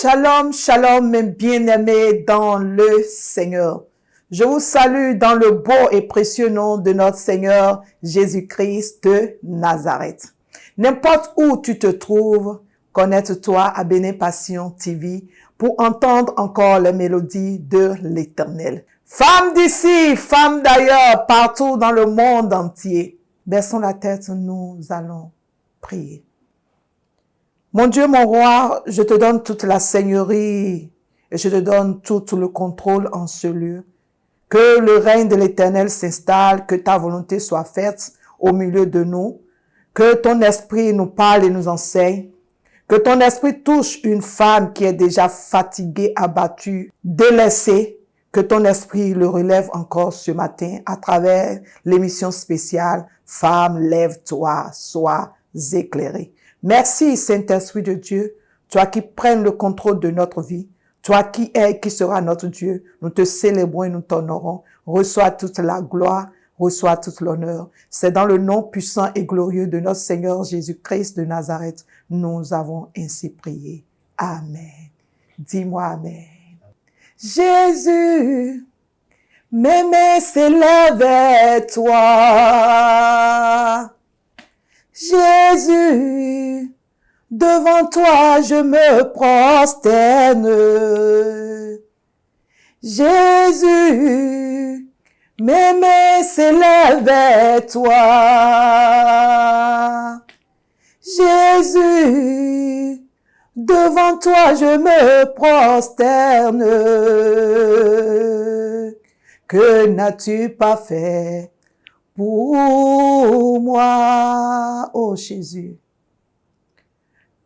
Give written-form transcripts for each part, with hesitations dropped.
Shalom, shalom, mes bien-aimés dans le Seigneur. Je vous salue dans le beau et précieux nom de notre Seigneur Jésus-Christ de Nazareth. N'importe où tu te trouves, connecte-toi à Béné-Passion TV pour entendre encore les mélodies de l'Éternel. Femmes d'ici, femmes d'ailleurs, partout dans le monde entier, baissons la tête, nous allons prier. Mon Dieu, mon roi, je te donne toute la seigneurie et je te donne tout le contrôle en ce lieu. Que le règne de l'Éternel s'installe, que ta volonté soit faite au milieu de nous, que ton esprit nous parle et nous enseigne, que ton esprit touche une femme qui est déjà fatiguée, abattue, délaissée, que ton esprit le relève encore ce matin à travers l'émission spéciale « Femme, lève-toi, sois éclairée ». Merci Saint-Esprit de Dieu, toi qui prennes le contrôle de notre vie, toi qui es, qui sera notre Dieu, nous te célébrons et nous t'honorons. Reçois toute la gloire, reçois toute l'honneur. C'est dans le nom puissant et glorieux de notre Seigneur Jésus-Christ de Nazareth, nous avons ainsi prié. Amen. Dis-moi Amen. Jésus, mes mains s'élèvent vers toi. Jésus, devant toi je me prosterne. Jésus, mes mains s'élèvent vers toi. Jésus, devant toi je me prosterne. Que n'as-tu pas fait pour moi, oh Jésus?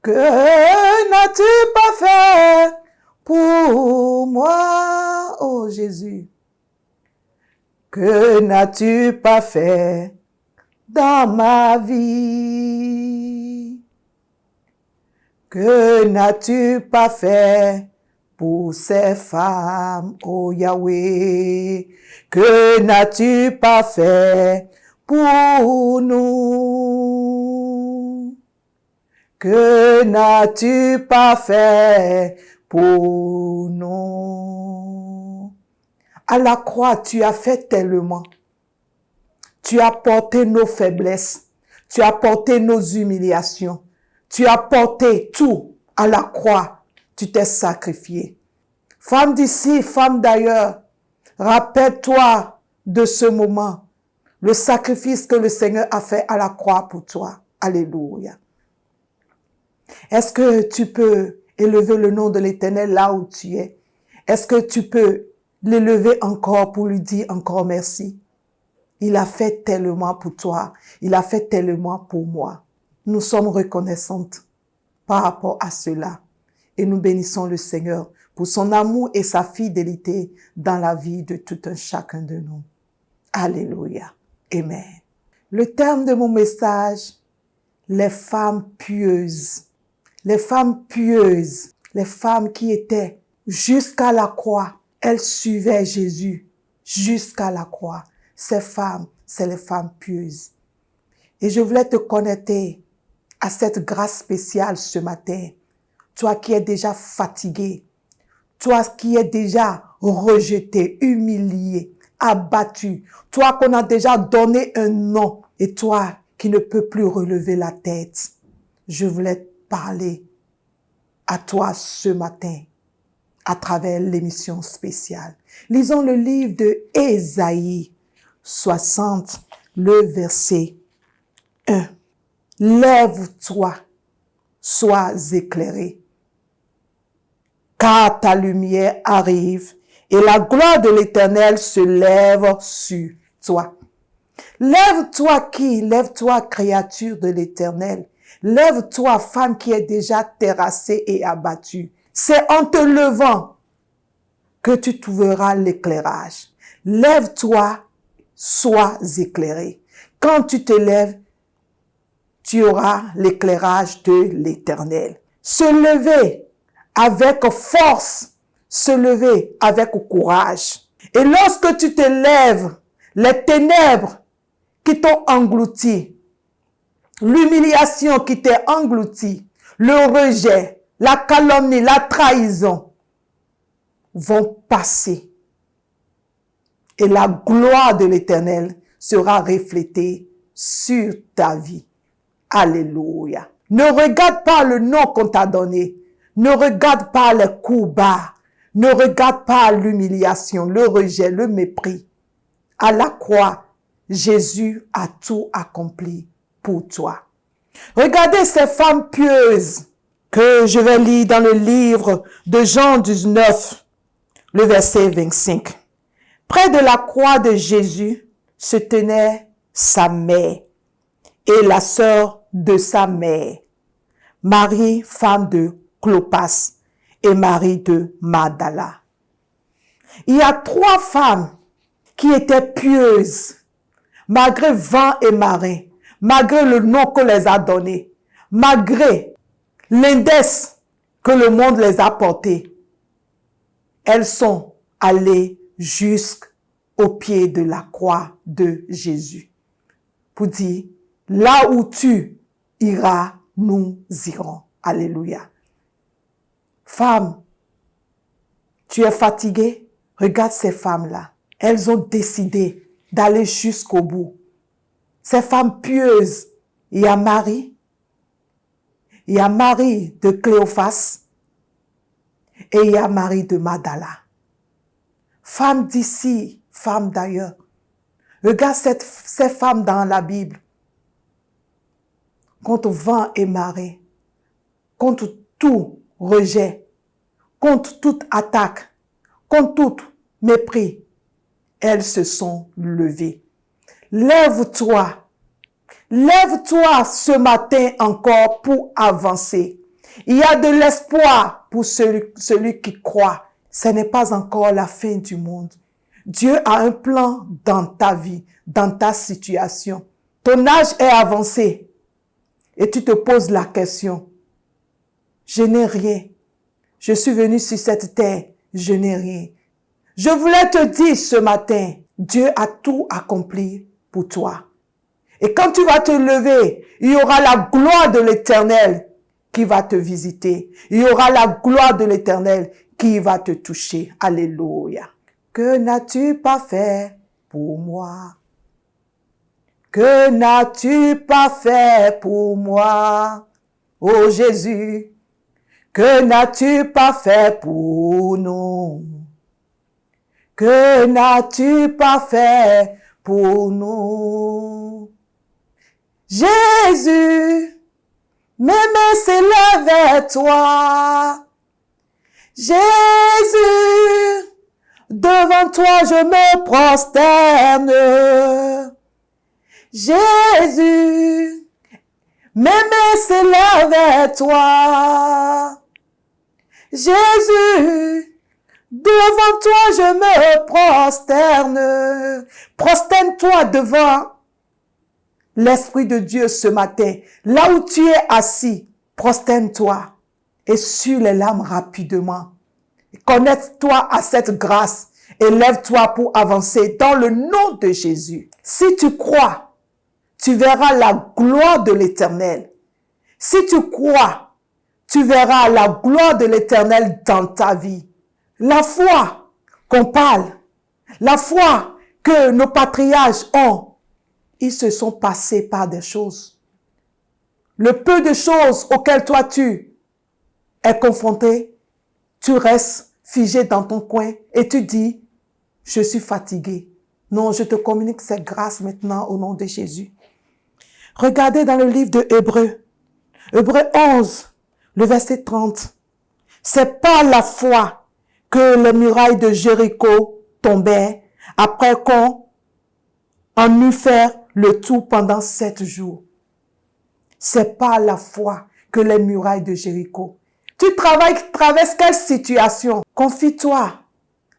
Que n'as-tu pas fait pour moi, oh Jésus? Que n'as-tu pas fait dans ma vie? Que n'as-tu pas fait pour ces femmes, oh Yahweh? Que n'as-tu pas fait pour nous? Que n'as-tu pas fait pour nous? À la croix, tu as fait tellement. Tu as porté nos faiblesses. Tu as porté nos humiliations. Tu as porté tout à la croix. Tu t'es sacrifié. Femme d'ici, femme d'ailleurs, rappelle-toi de ce moment, le sacrifice que le Seigneur a fait à la croix pour toi. Alléluia. Est-ce que tu peux élever le nom de l'Éternel là où tu es? Est-ce que tu peux l'élever encore pour lui dire encore merci? Il a fait tellement pour toi. Il a fait tellement pour moi. Nous sommes reconnaissantes par rapport à cela. Et nous bénissons le Seigneur pour son amour et sa fidélité dans la vie de tout un chacun de nous. Alléluia. Amen. Le terme de mon message, les femmes pieuses. Les femmes pieuses, les femmes qui étaient jusqu'à la croix, elles suivaient Jésus jusqu'à la croix. Ces femmes, c'est les femmes pieuses. Et je voulais te connecter à cette grâce spéciale ce matin. Toi qui es déjà fatigué, toi qui es déjà rejeté, humilié, abattu, toi qu'on a déjà donné un nom et toi qui ne peux plus relever la tête. Je voulais parler à toi ce matin à travers l'émission spéciale. Lisons le livre de Ésaïe 60, le verset 1. Lève-toi, sois éclairé, car ta lumière arrive et la gloire de l'Éternel se lève sur toi. Lève-toi qui? Lève-toi, créature de l'Éternel. Lève-toi, femme qui est déjà terrassée et abattue. C'est en te levant que tu trouveras l'éclairage. Lève-toi, sois éclairé. Quand tu te lèves, tu auras l'éclairage de l'Éternel. Se lever avec force, se lever avec courage. Et lorsque tu te lèves, les ténèbres qui t'ont englouti, l'humiliation qui t'est engloutie, le rejet, la calomnie, la trahison vont passer. Et la gloire de l'Éternel sera reflétée sur ta vie. Alléluia. Ne regarde pas le nom qu'on t'a donné. Ne regarde pas les coups bas. Ne regarde pas l'humiliation, le rejet, le mépris. À la croix, Jésus a tout accompli pour toi. Regardez ces femmes pieuses que je vais lire dans le livre de Jean 19, le verset 25. Près de la croix de Jésus se tenait sa mère et la sœur de sa mère, Marie, femme de Clopas, et Marie de Magdala. Il y a 3 femmes qui étaient pieuses, malgré vent et marée, malgré le nom qu'on les a donné, malgré l'index que le monde les a porté. Elles sont allées jusqu'au pied de la croix de Jésus pour dire, là où tu iras, nous irons. Alléluia. Femme, tu es fatiguée? Regarde ces femmes-là. Elles ont décidé d'aller jusqu'au bout. Ces femmes pieuses, il y a Marie de Cléophas et il y a Marie de Magdala. Femmes d'ici, femmes d'ailleurs. Regarde ces femmes dans la Bible. Contre vent et marée, contre tout rejet, contre toute attaque, contre tout mépris, elles se sont levées. Lève-toi ce matin encore pour avancer. Il y a de l'espoir pour celui qui croit. Ce n'est pas encore la fin du monde. Dieu a un plan dans ta vie, dans ta situation. Ton âge est avancé et tu te poses la question. Je n'ai rien. Je suis venu sur cette terre, je n'ai rien. Je voulais te dire ce matin, Dieu a tout accompli pour toi. Et quand tu vas te lever, il y aura la gloire de l'Éternel qui va te visiter. Il y aura la gloire de l'Éternel qui va te toucher. Alléluia. Que n'as-tu pas fait pour moi? Que n'as-tu pas fait pour moi? Oh Jésus, que n'as-tu pas fait pour nous? Que n'as-tu pas fait pour nous? Jésus, mes mains s'élèvent vers toi. Jésus, devant toi je me prosterne. Jésus, mes mains s'élèvent vers toi. Jésus, devant toi je me prosterne. Prosterne-toi devant l'Esprit de Dieu ce matin. Là où tu es assis, prosterne-toi et suis les larmes rapidement. Connecte-toi à cette grâce et lève-toi pour avancer dans le nom de Jésus. Si tu crois, tu verras la gloire de l'Éternel. Si tu crois, tu verras la gloire de l'Éternel dans ta vie. La foi qu'on parle, la foi que nos patriarches ont, ils se sont passés par des choses. Le peu de choses auxquelles toi tu es confronté, tu restes figé dans ton coin et tu dis, je suis fatigué. Non, je te communique cette grâce maintenant au nom de Jésus. Regardez dans le livre de Hébreux, Hébreux 11, le verset 30. C'est par la foi que les murailles de Jéricho tombaient après qu'on en eut fait le tour pendant 7 jours. C'est par la foi que les murailles de Jéricho. Tu traverses quelle situation? Confie-toi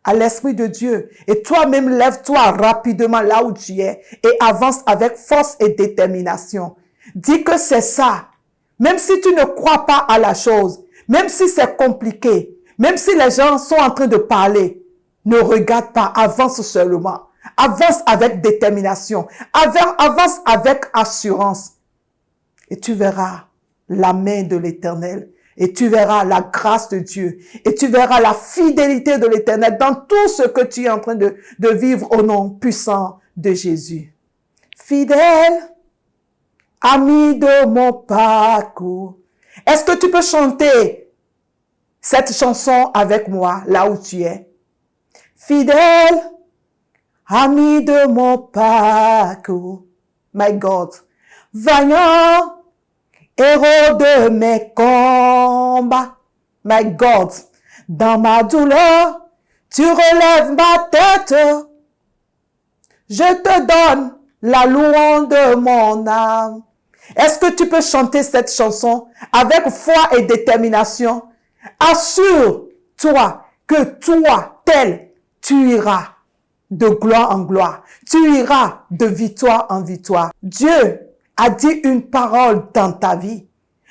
à l'Esprit de Dieu et toi-même lève-toi rapidement là où tu es et avance avec force et détermination. Dis que c'est ça. Même si tu ne crois pas à la chose, même si c'est compliqué, même si les gens sont en train de parler, ne regarde pas, avance seulement. Avance avec détermination. Avance avec assurance. Et tu verras la main de l'Éternel Et tu verras la grâce de Dieu. Et tu verras la fidélité de l'Éternel dans tout ce que tu es en train de vivre au nom puissant de Jésus. Fidèle, ami de mon parcours. Est-ce que tu peux chanter cette chanson avec moi là où tu es? Fidèle, ami de mon parcours. My God. Vaillant, héros de mes combats. My God. Dans ma douleur, tu relèves ma tête. Je te donne la louange de mon âme. Est-ce que tu peux chanter cette chanson avec foi et détermination? Assure-toi que toi, tel, tu iras de gloire en gloire. Tu iras de victoire en victoire. Dieu a dit une parole dans ta vie.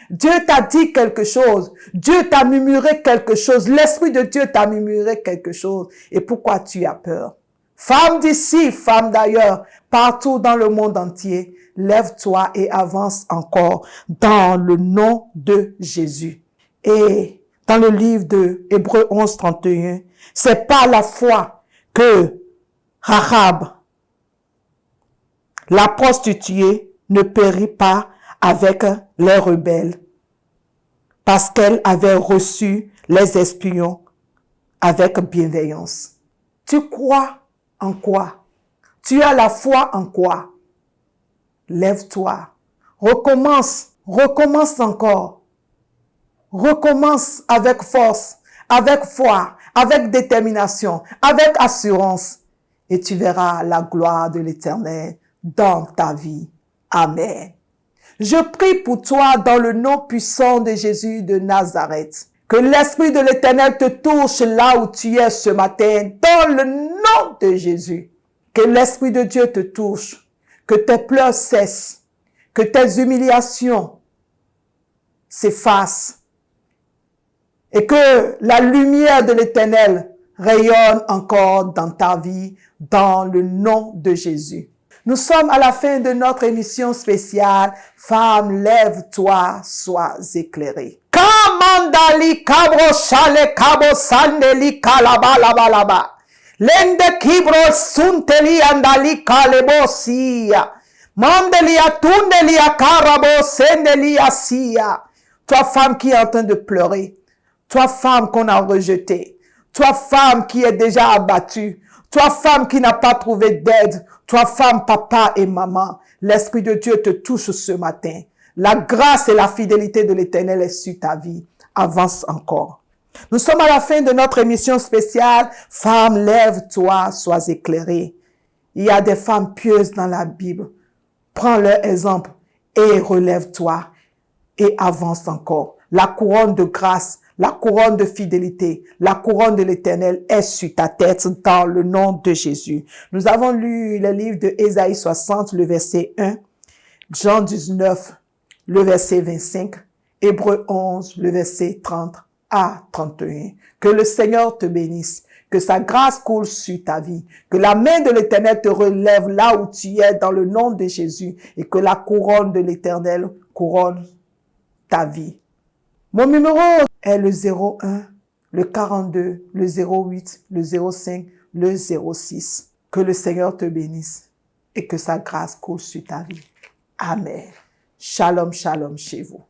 Dieu t'a dit quelque chose. Dieu t'a murmuré quelque chose. L'Esprit de Dieu t'a murmuré quelque chose. Et pourquoi tu as peur? Femme d'ici, femme d'ailleurs, partout dans le monde entier, lève-toi et avance encore dans le nom de Jésus. Et dans le livre de Hébreux 11, 31, c'est par la foi que Rahab, la prostituée, ne périt pas avec les rebelles parce qu'elle avait reçu les espions avec bienveillance. Tu crois en quoi? Tu as la foi en quoi? Lève-toi. Recommence encore. Recommence avec force, avec foi, avec détermination, avec assurance. Et tu verras la gloire de l'Éternel dans ta vie. Amen. Je prie pour toi dans le nom puissant de Jésus de Nazareth. Que l'Esprit de l'Éternel te touche là où tu es ce matin, dans le nom de Jésus. Que l'Esprit de Dieu te touche, que tes pleurs cessent, que tes humiliations s'effacent et que la lumière de l'Éternel rayonne encore dans ta vie, dans le nom de Jésus. Nous sommes à la fin de notre émission spéciale. Femme, lève-toi, sois éclairée. Kamandali kabro shale kabo sandeli kalaba laba laba. Lende kibro sunteli andali kalebo siya. Mandeli atundeli akarabo sendeli asiya. Toi femme qui est en train de pleurer. Toi femme qu'on a rejetée. Toi femme qui est déjà abattue. Toi femme qui n'a pas trouvé d'aide. Toi femme, papa et maman. L'Esprit de Dieu te touche ce matin. La grâce et la fidélité de l'Éternel est sur ta vie. Avance encore. Nous sommes à la fin de notre émission spéciale. Femme, lève-toi, sois éclairée. Il y a des femmes pieuses dans la Bible. Prends leur exemple et relève-toi et avance encore. La couronne de grâce, la couronne de fidélité, la couronne de l'Éternel est sur ta tête dans le nom de Jésus. Nous avons lu le livre de Ésaïe 60, le verset 1, Jean 19, le verset 25, Hébreux 11, le verset 30 à 31. Que le Seigneur te bénisse, que sa grâce coule sur ta vie, que la main de l'Éternel te relève là où tu es dans le nom de Jésus et que la couronne de l'Éternel couronne ta vie. Mon numéro est le 01, le 42, le 08, le 05, le 06. Que le Seigneur te bénisse et que sa grâce coule sur ta vie. Amen. Shalom, shalom chez vous.